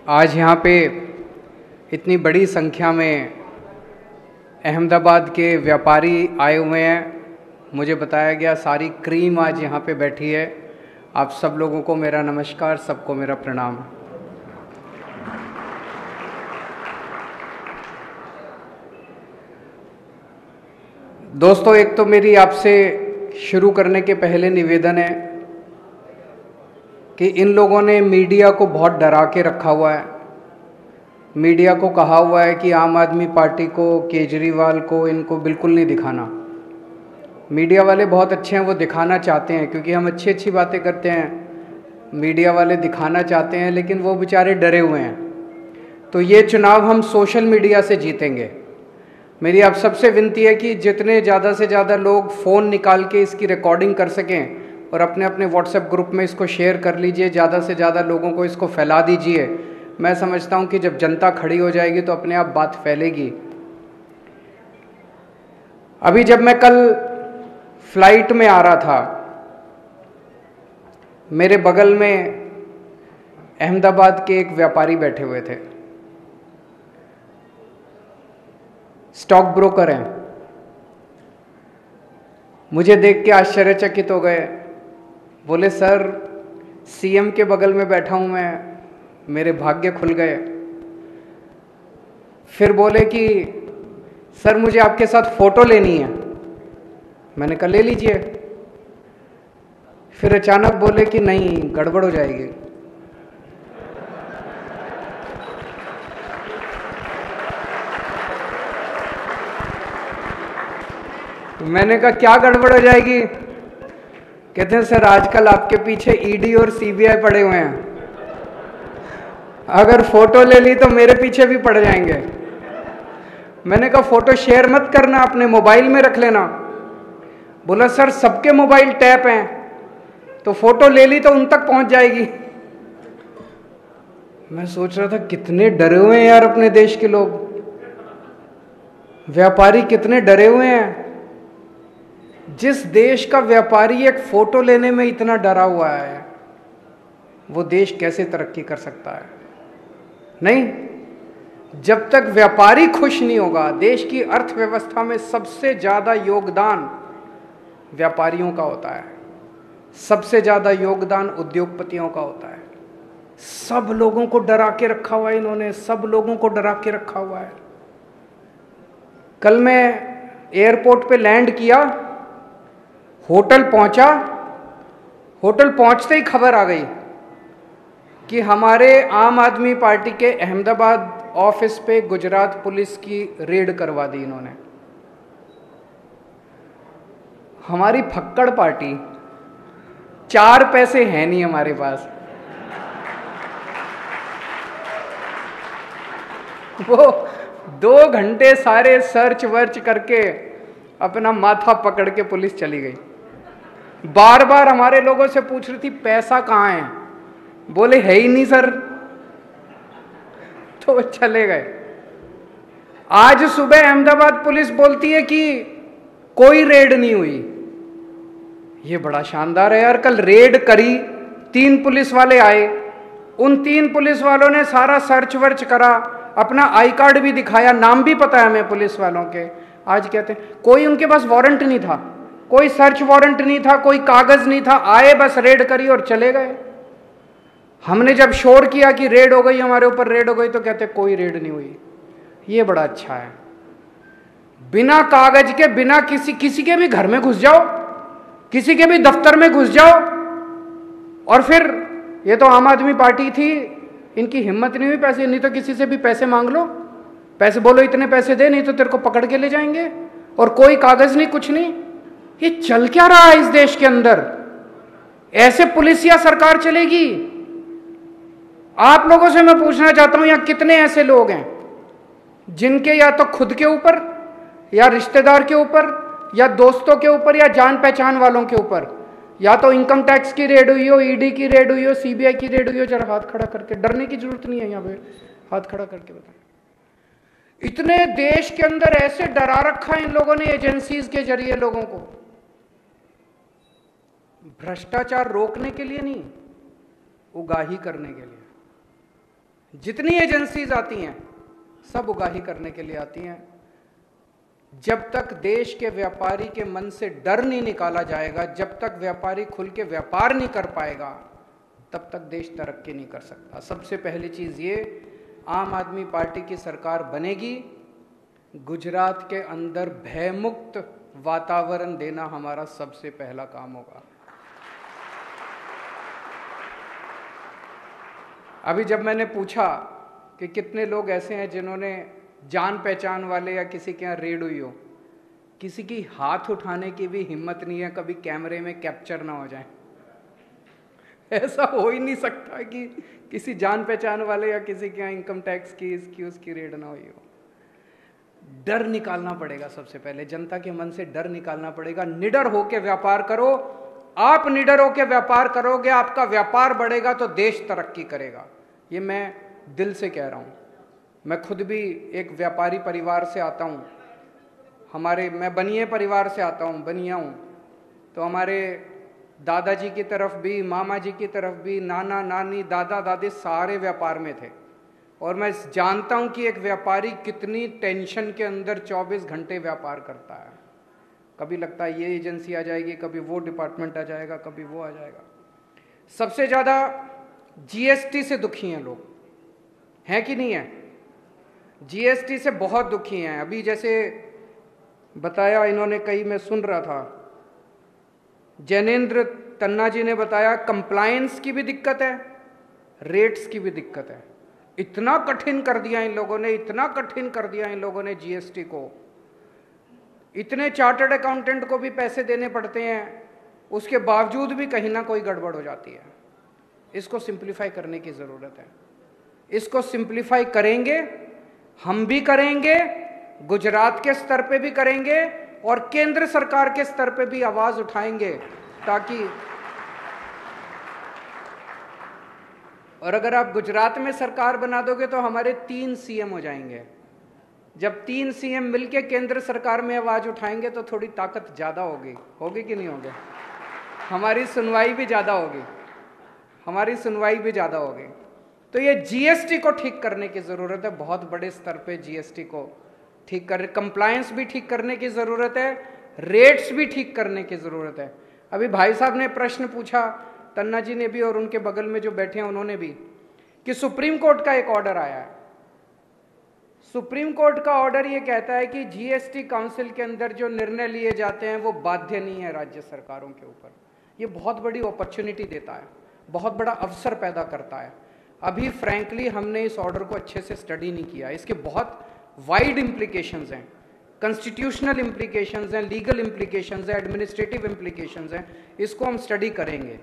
आज यहाँ पे इतनी बड़ी संख्या में अहमदाबाद के व्यापारी आए हुए हैं। मुझे बताया गया सारी क्रीम आज यहाँ पे बैठी है। आप सब लोगों को मेरा नमस्कार, सबको मेरा प्रणाम। दोस्तों, एक तो मेरी आपसे शुरू करने के पहले निवेदन है कि इन लोगों ने मीडिया को बहुत डरा के रखा हुआ है। मीडिया को कहा हुआ है कि आम आदमी पार्टी को, केजरीवाल को, इनको बिल्कुल नहीं दिखाना। मीडिया वाले बहुत अच्छे हैं, वो दिखाना चाहते हैं क्योंकि हम अच्छी अच्छी बातें करते हैं। मीडिया वाले दिखाना चाहते हैं, लेकिन वो बेचारे डरे हुए हैं। तो ये चुनाव हम सोशल मीडिया से जीतेंगे। मेरी आप सबसे विनती है कि जितने ज़्यादा से ज़्यादा लोग फ़ोन निकाल के इसकी रिकॉर्डिंग कर सकें और अपने अपने व्हाट्सएप ग्रुप में इसको शेयर कर लीजिए। ज़्यादा से ज़्यादा लोगों को इसको फैला दीजिए। मैं समझता हूँ कि जब जनता खड़ी हो जाएगी तो अपने आप बात फैलेगी। अभी जब मैं कल फ्लाइट में आ रहा था, मेरे बगल में अहमदाबाद के एक व्यापारी बैठे हुए थे, स्टॉक ब्रोकर हैं। मुझे देख के आश्चर्यचकित हो गए। बोले, सर सीएम के बगल में बैठा हूं मैं, मेरे भाग्य खुल गए। फिर बोले कि सर मुझे आपके साथ फोटो लेनी है। मैंने कहा ले लीजिए। फिर अचानक बोले कि नहीं, गड़बड़ हो जाएगी। मैंने कहा क्या गड़बड़ हो जाएगी? कहते हैं सर आजकल आपके पीछे ईडी और सीबीआई पड़े हुए हैं, अगर फोटो ले ली तो मेरे पीछे भी पड़ जाएंगे। मैंने कहा फोटो शेयर मत करना, अपने मोबाइल में रख लेना। बोला सर सबके मोबाइल टैप हैं, तो फोटो ले ली तो उन तक पहुंच जाएगी। मैं सोच रहा था कितने डरे हुए हैं यार अपने देश के लोग। व्यापारी कितने डरे हुए हैं। जिस देश का व्यापारी एक फोटो लेने में इतना डरा हुआ है, वो देश कैसे तरक्की कर सकता है? नहीं, जब तक व्यापारी खुश नहीं होगा। देश की अर्थव्यवस्था में सबसे ज्यादा योगदान व्यापारियों का होता है, सबसे ज्यादा योगदान उद्योगपतियों का होता है। सब लोगों को डरा के रखा हुआ है इन्होंने, सब लोगों को डरा के रखा हुआ है। कल मैं एयरपोर्ट पे लैंड किया, होटल पहुंचा, होटल पहुंचते ही खबर आ गई कि हमारे आम आदमी पार्टी के अहमदाबाद ऑफिस पे गुजरात पुलिस की रेड करवा दी इन्होंने। हमारी फक्कड़ पार्टी, 4 पैसे हैं नहीं हमारे पास। वो 2 घंटे सारे सर्च वर्च करके अपना माथा पकड़ के पुलिस चली गई। बार बार हमारे लोगों से पूछ रही थी पैसा कहाँ है, बोले है ही नहीं सर, तो चले गए। आज सुबह अहमदाबाद पुलिस बोलती है कि कोई रेड नहीं हुई। ये बड़ा शानदार है यार। कल रेड करी, 3 पुलिस वाले आए, उन 3 पुलिस वालों ने सारा सर्च वर्च करा, अपना आई कार्ड भी दिखाया, नाम भी पता है हमें पुलिस वालों के। आज कहते हैं कोई उनके पास वारंट नहीं था, कोई सर्च वारंट नहीं था, कोई कागज नहीं था, आए बस रेड करी और चले गए। हमने जब शोर किया कि रेड हो गई, हमारे ऊपर रेड हो गई, तो कहते कोई रेड नहीं हुई। ये बड़ा अच्छा है। बिना कागज के, बिना किसी के भी घर में घुस जाओ, किसी के भी दफ्तर में घुस जाओ, और फिर ये तो आम आदमी पार्टी थी, इनकी हिम्मत नहीं हुई पैसे, नहीं तो किसी से भी पैसे मांग लो, पैसे बोलो इतने पैसे दे, नहीं तो तेरे को पकड़ के ले जाएंगे, और कोई कागज नहीं, कुछ नहीं। ये चल क्या रहा है इस देश के अंदर? ऐसे पुलिस या सरकार चलेगी? आप लोगों से मैं पूछना चाहता हूं, यहां कितने ऐसे लोग हैं जिनके या तो खुद के ऊपर, या रिश्तेदार के ऊपर, या दोस्तों के ऊपर, या जान पहचान वालों के ऊपर, या तो इनकम टैक्स की रेड हुई हो, ईडी की रेड हुई हो, सीबीआई की रेड हुई हो? जरा हाथ खड़ा करके, डरने की जरूरत नहीं है, यहां पे हाथ खड़ा करके बताएं। इतने देश के अंदर ऐसे डरा रखा है इन लोगों ने एजेंसीज के जरिए लोगों को। भ्रष्टाचार रोकने के लिए नहीं, उगाही करने के लिए। जितनी एजेंसीज आती हैं सब उगाही करने के लिए आती हैं। जब तक देश के व्यापारी के मन से डर नहीं निकाला जाएगा, जब तक व्यापारी खुल के व्यापार नहीं कर पाएगा, तब तक देश तरक्की नहीं कर सकता। सबसे पहली चीज ये, आम आदमी पार्टी की सरकार बनेगी, गुजरात के अंदर भयमुक्त वातावरण देना हमारा सबसे पहला काम होगा। अभी जब मैंने पूछा कि कितने लोग ऐसे हैं जिन्होंने जान पहचान वाले या किसी के यहाँ रेड हुई हो, किसी की हाथ उठाने की भी हिम्मत नहीं है कभी कैमरे में कैप्चर ना हो जाए। ऐसा हो ही नहीं सकता कि किसी जान पहचान वाले या किसी के यहाँ इनकम टैक्स की इसकी उसकी रेड ना हुई हो। डर निकालना पड़ेगा सबसे पहले, जनता के मन से डर निकालना पड़ेगा। निडर होकर व्यापार करो। आप निडर होकर व्यापार करोगे, आपका व्यापार बढ़ेगा तो देश तरक्की करेगा। ये मैं दिल से कह रहा हूँ। मैं खुद भी एक व्यापारी परिवार से आता हूँ। मैं बनिए परिवार से आता हूँ, बनिया हूँ। तो हमारे दादाजी की तरफ भी, मामा जी की तरफ भी, नाना नानी दादा दादी सारे व्यापार में थे। और मैं जानता हूँ कि एक व्यापारी कितनी टेंशन के अंदर 24 घंटे व्यापार करता है। कभी लगता है ये एजेंसी आ जाएगी, कभी वो डिपार्टमेंट आ जाएगा, कभी वो आ जाएगा। सबसे ज़्यादा जीएसटी से दुखी हैं लोग, हैं कि नहीं है? जीएसटी से बहुत दुखी हैं। अभी जैसे बताया इन्होंने, कई मैं सुन रहा था, जैनेन्द्र तन्ना जी ने बताया कंप्लायंस की भी दिक्कत है, रेट्स की भी दिक्कत है। इतना कठिन कर दिया इन लोगों ने, इतना कठिन कर दिया इन लोगों ने जीएसटी को। इतने चार्टर्ड अकाउंटेंट को भी पैसे देने पड़ते हैं, उसके बावजूद भी कहीं ना कोई गड़बड़ हो जाती है। इसको सिंप्लीफाई करने की ज़रूरत है। इसको सिंप्लीफाई करेंगे, हम भी करेंगे, गुजरात के स्तर पे भी करेंगे और केंद्र सरकार के स्तर पे भी आवाज उठाएंगे, ताकि और अगर आप गुजरात में सरकार बना दोगे तो हमारे 3 सीएम हो जाएंगे। जब 3 सीएम मिलके केंद्र सरकार में आवाज उठाएंगे तो थोड़ी ताकत ज्यादा होगी कि नहीं होगी? हमारी सुनवाई भी ज्यादा होगी, हमारी सुनवाई भी ज्यादा होगी। तो ये जीएसटी को ठीक करने की जरूरत है, बहुत बड़े स्तर पे जीएसटी को ठीक कर, कंप्लायंस भी ठीक करने की जरूरत है, रेट्स भी ठीक करने की जरूरत है। अभी भाई साहब ने प्रश्न पूछा, तन्ना जी ने भी और उनके बगल में जो बैठे हैं उन्होंने भी, कि सुप्रीम कोर्ट का एक ऑर्डर आया है। सुप्रीम कोर्ट का ऑर्डर ये कहता है कि जीएसटी काउंसिल के अंदर जो निर्णय लिए जाते हैं वो बाध्य नहीं है राज्य सरकारों के ऊपर। ये बहुत बड़ी अपॉर्चुनिटी देता है, बहुत बड़ा अवसर पैदा करता है। अभी फ्रैंकली हमने इस ऑर्डर को अच्छे से स्टडी नहीं किया। इसके बहुत वाइड इम्प्लीकेशंस हैं, कॉन्स्टिट्यूशनल इम्प्लीकेशंस हैं, लीगल इम्प्लीकेशंस हैं, एडमिनिस्ट्रेटिव इम्प्लीकेशंस हैं। इसको हम स्टडी करेंगे।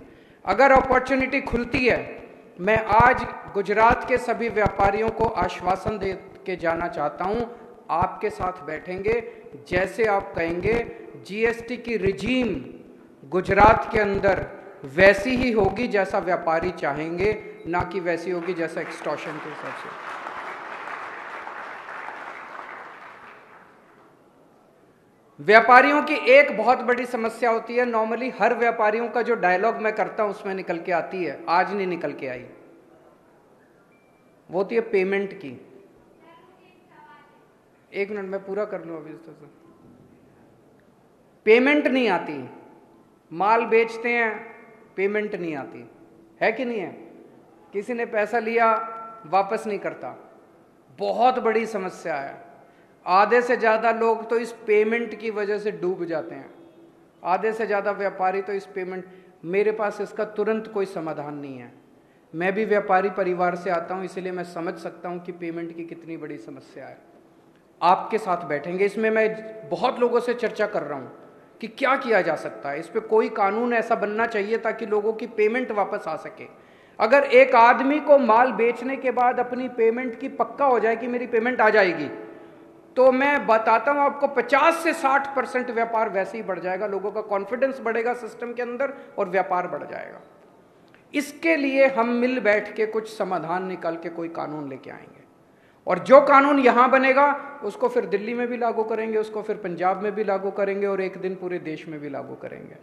अगर अपॉर्चुनिटी खुलती है, मैं आज गुजरात के सभी व्यापारियों को आश्वासन दे के जाना चाहता हूं, आपके साथ बैठेंगे, जैसे आप कहेंगे जीएसटी की रिजीम गुजरात के अंदर वैसी ही होगी जैसा व्यापारी चाहेंगे, ना कि वैसी होगी जैसा एक्सटॉर्शन के हिसाब से। व्यापारियों की एक बहुत बड़ी समस्या होती है, नॉर्मली हर व्यापारियों का जो डायलॉग मैं करता हूं उसमें निकल के आती है, आज नहीं निकल के आई, वो होती है पेमेंट की। एक मिनट मैं पूरा कर लूं अभी। तो पेमेंट नहीं आती, माल बेचते हैं, पेमेंट नहीं आती, है कि नहीं है? किसी ने पैसा लिया वापस नहीं करता, बहुत बड़ी समस्या है। आधे से ज़्यादा लोग तो इस पेमेंट की वजह से डूब जाते हैं, आधे से ज़्यादा व्यापारी तो इस पेमेंट। मेरे पास इसका तुरंत कोई समाधान नहीं है। मैं भी व्यापारी परिवार से आता हूं, इसलिए मैं समझ सकता हूं कि पेमेंट की कितनी बड़ी समस्या है। आपके साथ बैठेंगे, इसमें मैं बहुत लोगों से चर्चा कर रहा हूं कि क्या किया जा सकता है। इस पर कोई कानून ऐसा बनना चाहिए ताकि लोगों की पेमेंट वापस आ सके। अगर एक आदमी को माल बेचने के बाद अपनी पेमेंट की पक्का हो जाए कि मेरी पेमेंट आ जाएगी, तो मैं बताता हूं आपको 50 से 60% व्यापार वैसे ही बढ़ जाएगा। लोगों का कॉन्फिडेंस बढ़ेगा सिस्टम के अंदर और व्यापार बढ़ जाएगा। इसके लिए हम मिल बैठ के कुछ समाधान निकाल के कोई कानून लेके आएंगे, और जो कानून यहां बनेगा उसको फिर दिल्ली में भी लागू करेंगे, उसको फिर पंजाब में भी लागू करेंगे और एक दिन पूरे देश में भी लागू करेंगे।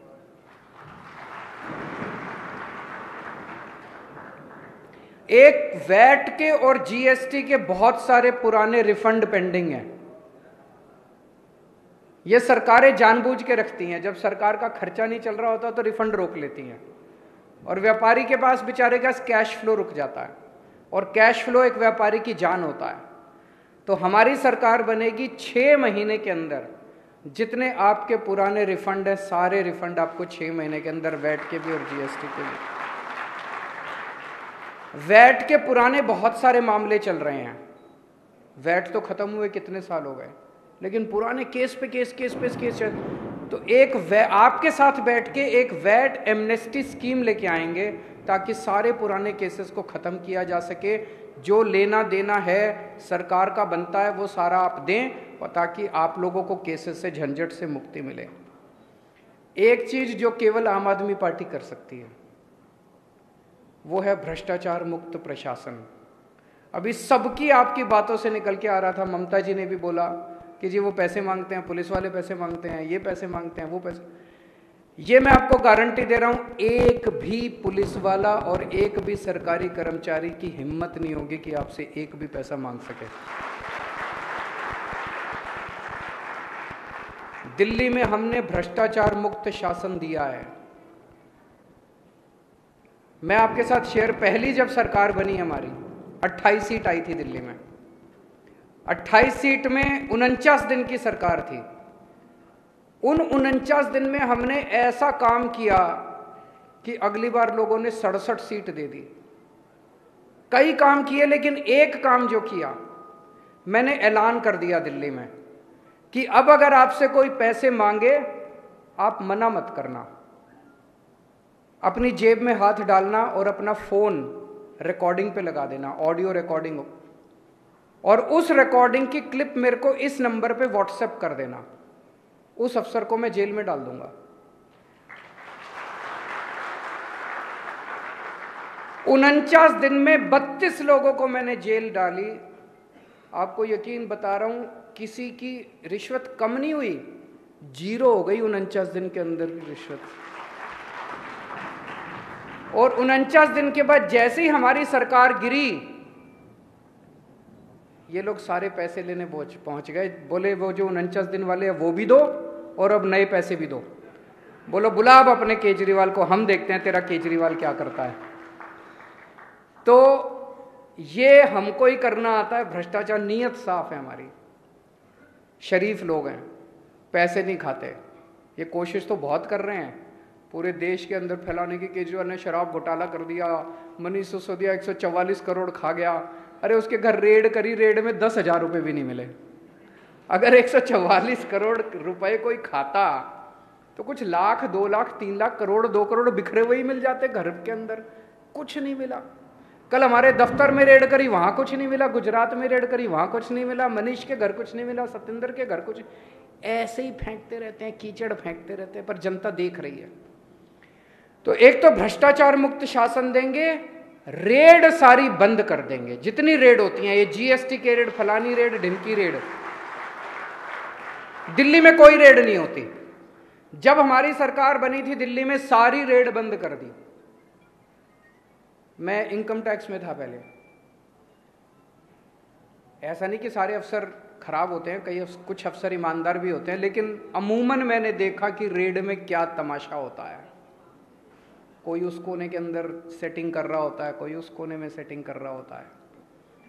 एक वैट के और जीएसटी के बहुत सारे पुराने रिफंड पेंडिंग हैं। ये सरकारें जानबूझ के रखती हैं, जब सरकार का खर्चा नहीं चल रहा होता तो रिफंड रोक लेती हैं, और व्यापारी के पास बेचारे का कैश फ्लो रुक जाता है, और कैश फ्लो एक व्यापारी की जान होता है। तो हमारी सरकार बनेगी 6 महीने के अंदर जितने आपके पुराने रिफंड है, सारे रिफंड आपको 6 महीने के अंदर, वैट के भी और जीएसटी के भी। वैट के पुराने बहुत सारे मामले चल रहे हैं। वैट तो खत्म हुए कितने साल हो गए, लेकिन पुराने केस पे केस चल। तो आपके साथ बैठ के एक वैट एमनेस्टी स्कीम लेके आएंगे ताकि सारे पुराने केसेस को खत्म किया जा सके। जो लेना देना है सरकार का बनता है वो सारा आप दें, ताकि आप लोगों को केसेस से, झंझट से मुक्ति मिले। एक चीज जो केवल आम आदमी पार्टी कर सकती है वो है भ्रष्टाचार मुक्त प्रशासन। अभी सबकी आपकी बातों से निकल के आ रहा था, ममता जी ने भी बोला कि जी वो पैसे मांगते हैं, पुलिस वाले पैसे मांगते हैं, ये पैसे मांगते हैं, वो पैसे। ये मैं आपको गारंटी दे रहा हूं, एक भी पुलिस वाला और एक भी सरकारी कर्मचारी की हिम्मत नहीं होगी कि आपसे एक भी पैसा मांग सके। दिल्ली में हमने भ्रष्टाचार मुक्त शासन दिया है। मैं आपके साथ शेयर, पहली जब सरकार बनी हमारी 28 सीट आई थी दिल्ली में, 28 सीट में 49 दिन की सरकार थी। उन 49 दिन में हमने ऐसा काम किया कि अगली बार लोगों ने 67 सीट दे दी। कई काम किए, लेकिन एक काम जो किया, मैंने ऐलान कर दिया दिल्ली में कि अब अगर आपसे कोई पैसे मांगे आप मना मत करना, अपनी जेब में हाथ डालना और अपना फोन रिकॉर्डिंग पे लगा देना, ऑडियो रिकॉर्डिंग, और उस रिकॉर्डिंग की क्लिप मेरे को इस नंबर पे व्हाट्सएप कर देना। उस अफसर को मैं जेल में डाल दूंगा। 49 दिन में 32 लोगों को मैंने जेल डाली। आपको यकीन बता रहा हूं, किसी की रिश्वत कम नहीं हुई, 0 हो गई 49 दिन के अंदर की रिश्वत। और 49 दिन के बाद जैसे ही हमारी सरकार गिरी, ये लोग सारे पैसे लेने पहुंच गए। बोले वो जो 49 दिन वाले हैं वो भी दो और अब नए पैसे भी दो। बोलो बुला अब अपने केजरीवाल को, हम देखते हैं तेरा केजरीवाल क्या करता है। तो ये हमको ही करना आता है भ्रष्टाचार। नीयत साफ है हमारी, शरीफ लोग हैं, पैसे नहीं खाते। ये कोशिश तो बहुत कर रहे हैं पूरे देश के अंदर फैलाने की। केजरीवाल ने शराब घोटाला कर दिया, मनीष सिसोदिया 144 करोड़ खा गया। अरे उसके घर रेड करी, रेड में 10,000 रुपये भी नहीं मिले। अगर 144 करोड़ रुपए कोई खाता तो कुछ लाख, 2 लाख, 3 लाख, करोड़, 2 करोड़ बिखरे हुए ही मिल जाते घर के अंदर। कुछ नहीं मिला। कल हमारे दफ्तर में रेड करी, वहां कुछ नहीं मिला। गुजरात में रेड करी, वहां कुछ नहीं मिला। मनीष के घर कुछ नहीं मिला, सत्येंद्र के घर कुछ। ऐसे ही फेंकते रहते हैं, कीचड़ फेंकते रहते हैं, पर जनता देख रही है। तो एक तो भ्रष्टाचार मुक्त शासन देंगे, रेड सारी बंद कर देंगे, जितनी रेड होती हैं, ये जीएसटी के रेड, फलानी रेड, ढिमकी रेड। दिल्ली में कोई रेड नहीं होती। जब हमारी सरकार बनी थी दिल्ली में सारी रेड बंद कर दी। मैं इनकम टैक्स में था पहले। ऐसा नहीं कि सारे अफसर खराब होते हैं, कुछ अफसर ईमानदार भी होते हैं, लेकिन अमूमन मैंने देखा कि रेड में क्या तमाशा होता है। कोई उस कोने के अंदर सेटिंग कर रहा होता है, कोई उस कोने में सेटिंग कर रहा होता है।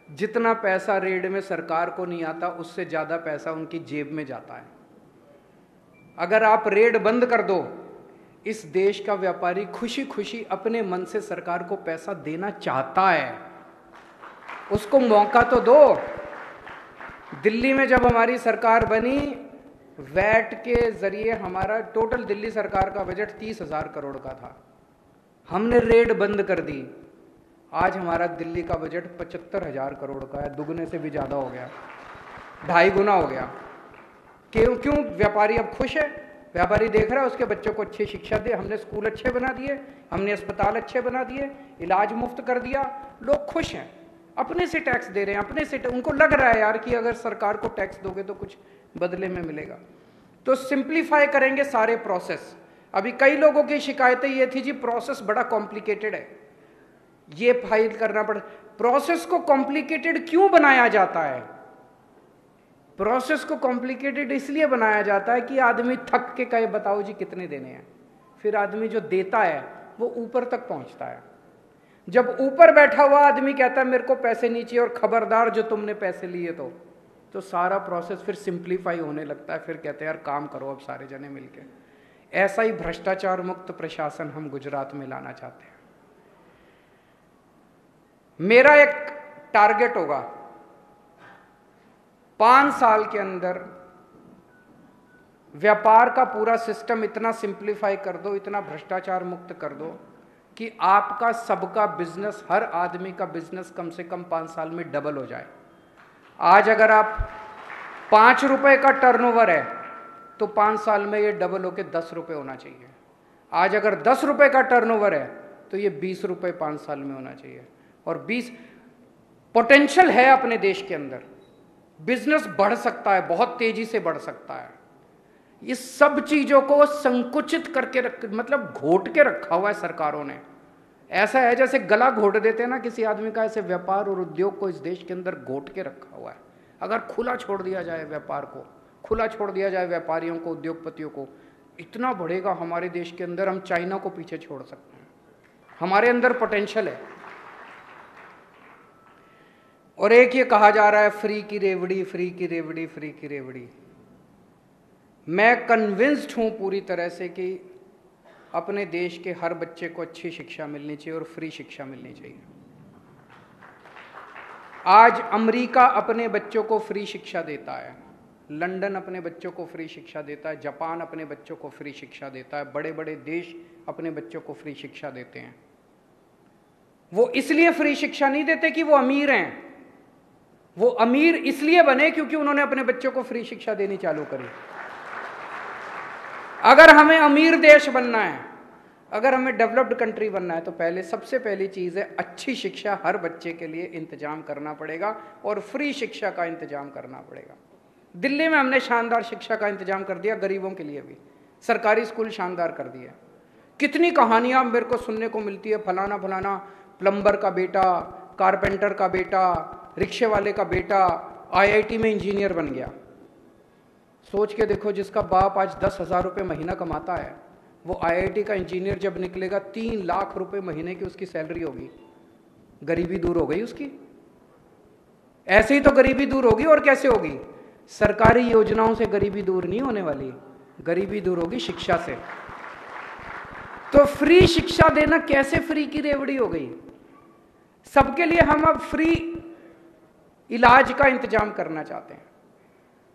जितना पैसा रेड में सरकार को नहीं आता, उससे ज्यादा पैसा उनकी जेब में जाता है। अगर आप रेड बंद कर दो, इस देश का व्यापारी खुशी खुशी अपने मन से सरकार को पैसा देना चाहता है, उसको मौका तो दो। दिल्ली में जब हमारी सरकार बनी, वैट के जरिए हमारा टोटल दिल्ली सरकार का बजट 30,000 करोड़ का था। हमने रेड बंद कर दी, आज हमारा दिल्ली का बजट 75,000 करोड़ का है। दुगने से भी ज्यादा हो गया, 2.5 गुना हो गया। क्यों? व्यापारी अब खुश है। व्यापारी देख रहा है उसके बच्चों को अच्छी शिक्षा दे, हमने स्कूल अच्छे बना दिए, हमने अस्पताल अच्छे बना दिए, इलाज मुफ्त कर दिया, लोग खुश हैं। अपने से टैक्स दे रहे हैं, अपने से उनको लग रहा है यार कि अगर सरकार को टैक्स दोगे तो कुछ बदले में मिलेगा। तो सिंप्लीफाई करेंगे सारे प्रोसेस। अभी कई लोगों की शिकायतें ये थी जी प्रोसेस बड़ा कॉम्प्लिकेटेड है। ये फाइल करना पड़। प्रोसेस को कॉम्प्लिकेटेड क्यों बनाया जाता है? प्रोसेस को कॉम्प्लिकेटेड इसलिए बनाया जाता है कि आदमी थक के कहे बताओ जी कितने देने हैं, फिर आदमी जो देता है वो ऊपर तक पहुंचता है। जब ऊपर बैठा हुआ आदमी कहता है मेरे को पैसे नहीं चाहिए और खबरदार जो तुमने पैसे लिए तो सारा प्रोसेस फिर सिंप्लीफाई होने लगता है। फिर कहते हैं यार काम करो अब सारे जने मिलके। ऐसा ही भ्रष्टाचार मुक्त प्रशासन हम गुजरात में लाना चाहते हैं। मेरा एक टारगेट होगा, 5 साल के अंदर व्यापार का पूरा सिस्टम इतना सिंप्लीफाई कर दो, इतना भ्रष्टाचार मुक्त कर दो कि आपका सबका बिजनेस, हर आदमी का बिजनेस कम से कम 5 साल में डबल हो जाए। आज अगर आप 5 रुपए का टर्नओवर है तो 5 साल में ये डबल होके 10 रुपए होना चाहिए। आज अगर 10 रुपए का टर्नओवर है तो ये 20 रुपए 5 साल में होना चाहिए। और 20 पोटेंशियल है अपने देश के अंदर, बिजनेस बढ़ सकता है, बहुत तेजी से बढ़ सकता है। ये सब चीजों को संकुचित करके मतलब घोट के रखा हुआ है सरकारों ने। ऐसा है जैसे गला घोट देते हैं ना किसी आदमी का, ऐसे व्यापार और उद्योग को इस देश के अंदर घोट के रखा हुआ है। अगर खुला छोड़ दिया जाए व्यापार को, खुला छोड़ दिया जाए व्यापारियों को, उद्योगपतियों को, इतना बढ़ेगा हमारे देश के अंदर, हम चाइना को पीछे छोड़ सकते हैं। हमारे अंदर पोटेंशियल है। और एक ये कहा जा रहा है फ्री की रेवड़ी, फ्री की रेवड़ी, फ्री की रेवड़ी। मैं कन्विंस्ड हूं पूरी तरह से कि अपने देश के हर बच्चे को अच्छी शिक्षा मिलनी चाहिए और फ्री शिक्षा मिलनी चाहिए। आज अमेरिका अपने बच्चों को फ्री शिक्षा देता है, लंदन अपने बच्चों को फ्री शिक्षा देता है, जापान अपने बच्चों को फ्री शिक्षा देता है, बड़े बड़े देश अपने बच्चों को फ्री शिक्षा देते हैं। वो इसलिए फ्री शिक्षा नहीं देते कि वो अमीर हैं, वो अमीर इसलिए बने क्योंकि उन्होंने अपने बच्चों को फ्री शिक्षा देनी चालू करी। अगर हमें अमीर देश बनना है, अगर हमें डेवलप्ड कंट्री बनना है, तो पहले सबसे पहली चीज है अच्छी शिक्षा हर बच्चे के लिए इंतजाम करना पड़ेगा और फ्री शिक्षा का इंतजाम करना पड़ेगा। दिल्ली में हमने शानदार शिक्षा का इंतजाम कर दिया, गरीबों के लिए भी सरकारी स्कूल शानदार कर दिए। कितनी कहानियां मेरे को सुनने को मिलती है, फलाना फलाना प्लम्बर का बेटा, कारपेंटर का बेटा, रिक्शे वाले का बेटा IIT में इंजीनियर बन गया। सोच के देखो, जिसका बाप आज 10,000 रुपये महीना कमाता है, वो IIT का इंजीनियर जब निकलेगा 3 लाख रुपए महीने की उसकी सैलरी होगी। गरीबी दूर हो गई उसकी। ऐसे ही तो गरीबी दूर होगी। और कैसे होगी? सरकारी योजनाओं से गरीबी दूर नहीं होने वाली, गरीबी दूर होगी शिक्षा से। तो फ्री शिक्षा देना कैसे फ्री की रेवड़ी हो गई? सबके लिए हम अब फ्री इलाज का इंतजाम करना चाहते हैं।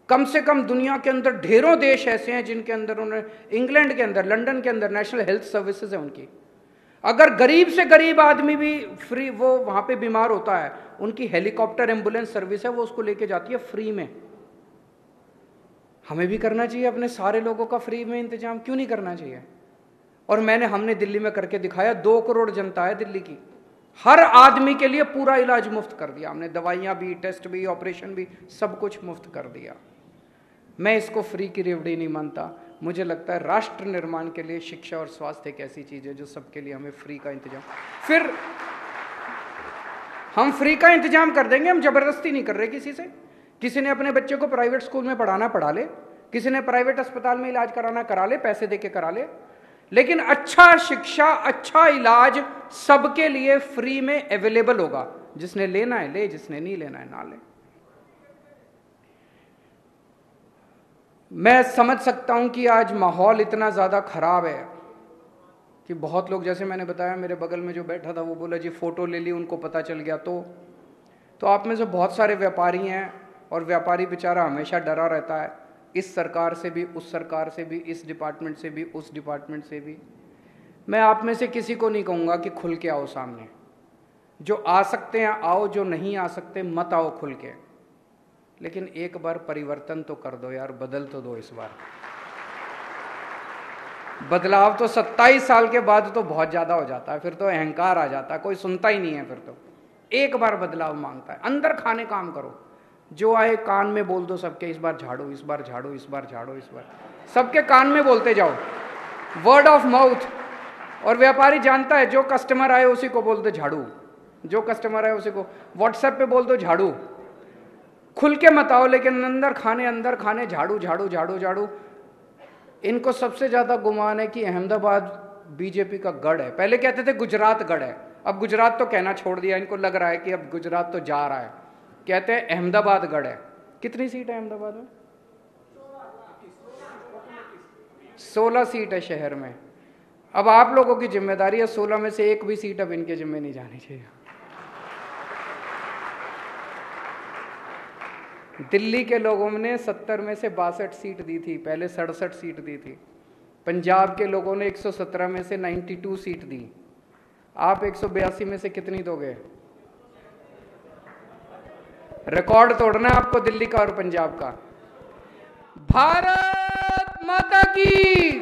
कम से कम दुनिया के अंदर ढेरों देश ऐसे हैं जिनके अंदर उन्होंने, इंग्लैंड के अंदर, लंदन के अंदर नेशनल हेल्थ सर्विसेज है उनकी। अगर गरीब से गरीब आदमी भी फ्री, वो वहां पे बीमार होता है, उनकी हेलीकॉप्टर एम्बुलेंस सर्विस है, वो उसको लेके जाती है फ्री में। हमें भी करना चाहिए अपने सारे लोगों का फ्री में इंतजाम, क्यों नहीं करना चाहिए? और हमने दिल्ली में करके दिखाया। 2 करोड़ जनता है दिल्ली की, हर आदमी के लिए पूरा इलाज मुफ्त कर दिया हमने, दवाइयां भी, टेस्ट भी, ऑपरेशन भी, सब कुछ मुफ्त कर दिया। मैं इसको फ्री की रेवड़ी नहीं मानता। मुझे लगता है राष्ट्र निर्माण के लिए शिक्षा और स्वास्थ्य एक ऐसी चीज है जो सबके लिए हमें फ्री का इंतजाम, फिर हम फ्री का इंतजाम कर देंगे। हम जबरदस्ती नहीं कर रहे किसी से। किसी ने अपने बच्चे को प्राइवेट स्कूल में पढ़ाना पढ़ा ले, किसी ने प्राइवेट अस्पताल में इलाज कराना करा ले, पैसे दे के करा ले, लेकिन अच्छा शिक्षा, अच्छा इलाज सबके लिए फ्री में अवेलेबल होगा। जिसने लेना है ले, जिसने नहीं लेना है ना ले। मैं समझ सकता हूं कि आज माहौल इतना ज्यादा खराब है कि बहुत लोग, जैसे मैंने बताया, मेरे बगल में जो बैठा था वो बोला जी फोटो ले ली, उनको पता चल गया। तो आप में से बहुत सारे व्यापारी हैं, और व्यापारी बेचारा हमेशा डरा रहता है, इस सरकार से भी, उस सरकार से भी, इस डिपार्टमेंट से भी, उस डिपार्टमेंट से भी। मैं आप में से किसी को नहीं कहूँगा कि खुल के आओ सामने। जो आ सकते हैं आओ, जो नहीं आ सकते मत आओ खुल के। लेकिन एक बार परिवर्तन तो कर दो यार, बदल तो दो इस बार। बदलाव तो 27 साल के बाद तो बहुत ज्यादा हो जाता है, फिर तो अहंकार आ जाता है, कोई सुनता ही नहीं है। फिर तो एक बार बदलाव मांगता है, अंदर खाने काम करो। जो आए कान में बोल दो सबके, इस बार झाड़ो, इस बार झाड़ो, इस बार झाड़ो, इस बार, सबके कान में बोलते जाओ, वर्ड ऑफ माउथ। और व्यापारी जानता है, जो कस्टमर आए उसी को बोल दे झाड़ू, जो कस्टमर है उसी को व्हाट्सएप पे बोल दो झाड़ू, खुल के मत आओ, लेकिन अंदर खाने झाड़ू झाड़ू झाड़ू झाड़ू। इनको सबसे ज्यादा गुमान है कि अहमदाबाद बीजेपी का गढ़ है। पहले कहते थे गुजरात गढ़ है, अब गुजरात तो कहना छोड़ दिया, इनको लग रहा है कि अब गुजरात तो जा रहा है, कहते हैं अहमदाबाद गढ़ है। कितनी सीट है अहमदाबाद में? 16 सीट है शहर में। अब आप लोगों की जिम्मेदारी है, 16 में से एक भी सीट अब इनके जिम्मे नहीं जानी चाहिए। दिल्ली के लोगों ने 70 में से 62 सीट दी थी, पहले 67 सीट दी थी। पंजाब के लोगों ने 117 में से 92 सीट दी। आप 182 में से कितनी दोगे? रिकॉर्ड तोड़ना है आपको दिल्ली का और पंजाब का। भारत माता की